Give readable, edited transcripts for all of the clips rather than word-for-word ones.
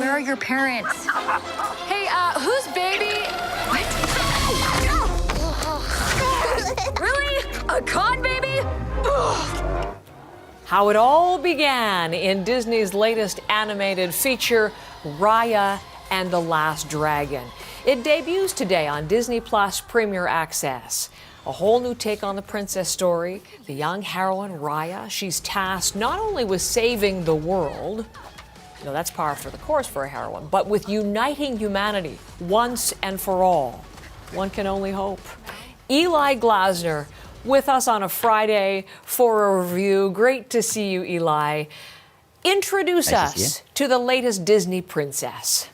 Where are your parents? Hey, who's baby? What? Really? A con baby? How it all began in Disney's latest animated feature, Raya and the Last Dragon. It debuts today on Disney Plus Premier Access. A whole new take on the princess story. The young heroine, Raya, she's tasked not only with saving the world, that's par for the course for a heroine, but with uniting humanity once and for all. One can only hope. Eli Glasner with us on a Friday for a review. Great to see you, Eli. Introduce us to the latest Disney princess.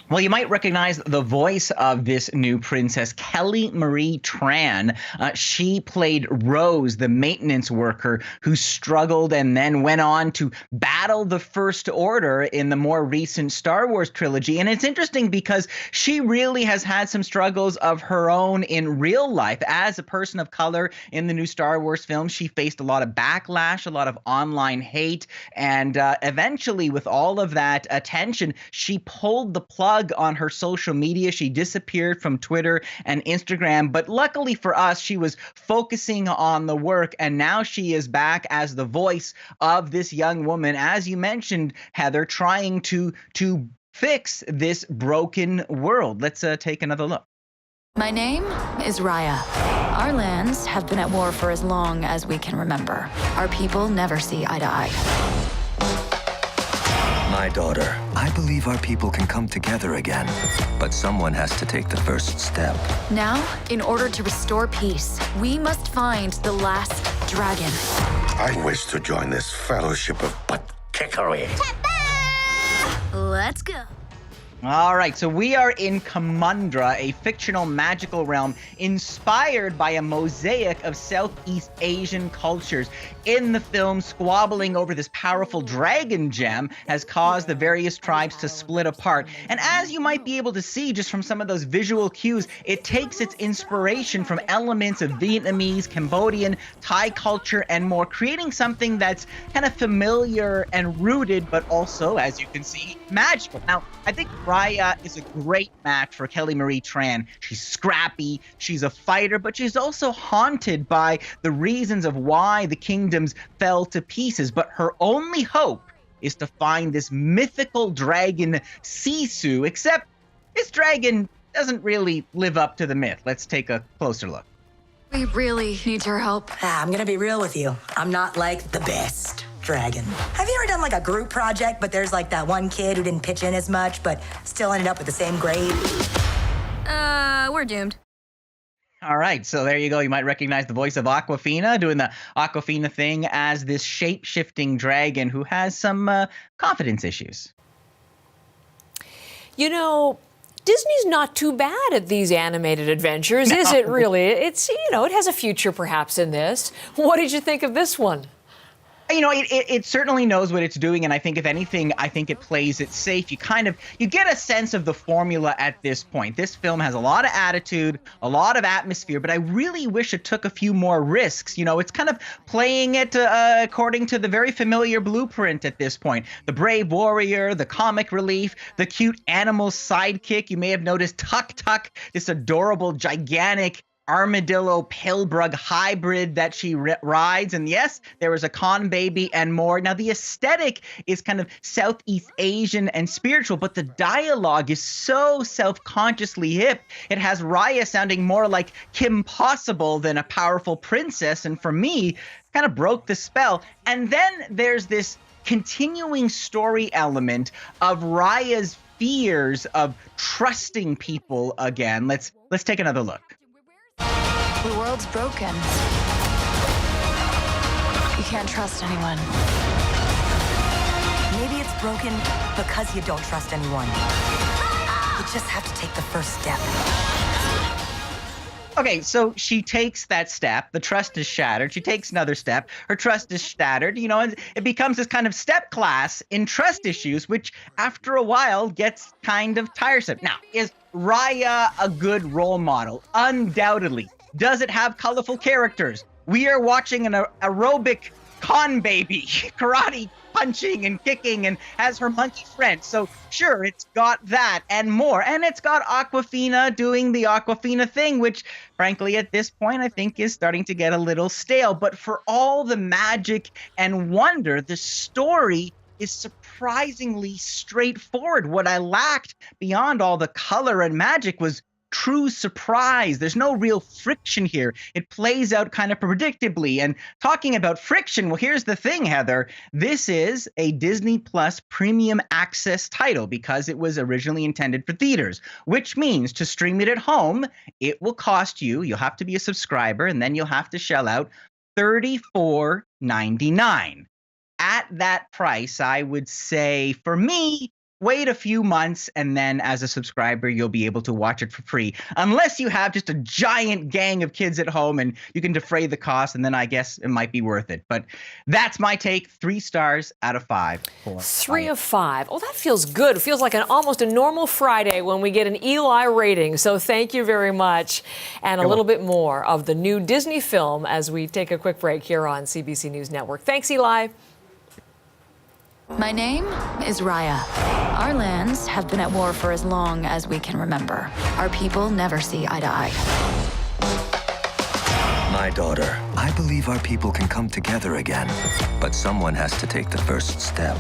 Well, you might recognize the voice of this new princess, Kelly Marie Tran. She played Rose, the maintenance worker who struggled and then went on to battle the First Order in the more recent Star Wars trilogy. And it's interesting because she really has had some struggles of her own in real life. As a person of color in the new Star Wars film, she faced a lot of backlash, a lot of online hate. And eventually, with all of that attention, she pulled the plug on her social media. She disappeared from Twitter and Instagram, but luckily for us, she was focusing on the work, and now she is back as the voice of this young woman, as you mentioned, Heather, trying to fix this broken world. Let's take another look. My name is Raya. Our lands have been at war for as long as we can remember. Our people never see eye to eye. My daughter, I believe our people can come together again, but someone has to take the first step. Now, in order to restore peace, we must find the last dragon. I wish to join this fellowship of butt-kickery. Let's go. All right, so we are in Kamundra, a fictional magical realm inspired by a mosaic of Southeast Asian cultures. In the film, squabbling over this powerful dragon gem has caused the various tribes to split apart. And as you might be able to see just from some of those visual cues, it takes its inspiration from elements of Vietnamese, Cambodian, Thai culture, and more, creating something that's kind of familiar and rooted, but also, as you can see, magical. Now, I think Raya is a great match for Kelly Marie Tran. She's scrappy, she's a fighter, but she's also haunted by the reasons of why the kingdoms fell to pieces. But her only hope is to find this mythical dragon, Sisu, except this dragon doesn't really live up to the myth. Let's take a closer look. We really need your help. I'm gonna be real with you. I'm not like the best dragon. Have you ever done like a group project, but there's like that one kid who didn't pitch in as much, but still ended up with the same grade? We're doomed. All right, so there you go. You might recognize the voice of Awkwafina doing the Awkwafina thing as this shape-shifting dragon who has some confidence issues. Disney's not too bad at these animated adventures, is it really? It's, it has a future perhaps in this. What did you think of this one? It certainly knows what it's doing, and I think if anything, I think it plays it safe. You get a sense of the formula at this point. This film has a lot of attitude, a lot of atmosphere, but I really wish it took a few more risks. It's kind of playing it according to the very familiar blueprint at this point. The brave warrior, the comic relief, the cute animal sidekick. You may have noticed Tuk Tuk, this adorable, gigantic armadillo pillbrug hybrid that she rides, and yes, there was a con baby and more. Now the aesthetic is kind of Southeast Asian and spiritual, but the dialogue is so self-consciously hip. It has Raya sounding more like Kim Possible than a powerful princess, and for me, kind of broke the spell. And then there's this continuing story element of Raya's fears of trusting people again. Let's take another look. The world's broken. You can't trust anyone. Maybe it's broken because you don't trust anyone. You just have to take the first step. Okay, so she takes that step. The trust is shattered. She takes another step. Her trust is shattered. And it becomes this kind of step class in trust issues, which after a while gets kind of tiresome. Now, is Raya a good role model? Undoubtedly. Does it have colorful characters? We are watching an aerobic con baby, karate punching and kicking, and has her monkey friend. So sure, it's got that and more. And it's got Awkwafina doing the Awkwafina thing, which frankly at this point I think is starting to get a little stale. But for all the magic and wonder, the story is surprisingly straightforward. What I lacked beyond all the color and magic was true surprise. There's no real friction here. It plays out kind of predictably. And talking about friction, well, here's the thing, Heather. This is a Disney Plus premium access title because it was originally intended for theaters, which means to stream it at home, it will cost you, you'll have to be a subscriber, and then you'll have to shell out $34.99. At that price, I would say, for me, wait a few months, and then as a subscriber, you'll be able to watch it for free. Unless you have just a giant gang of kids at home and you can defray the cost, and then I guess it might be worth it. But that's my take. 3 stars out of 5. 3 of 5. Oh, that feels good. It feels like almost a normal Friday when we get an Eli rating. So thank you very much. And a little bit more of the new Disney film as we take a quick break here on CBC News Network. Thanks, Eli. My name is Raya. Our lands have been at war for as long as we can remember. Our people never see eye to eye. My daughter, I believe our people can come together again. But someone has to take the first step.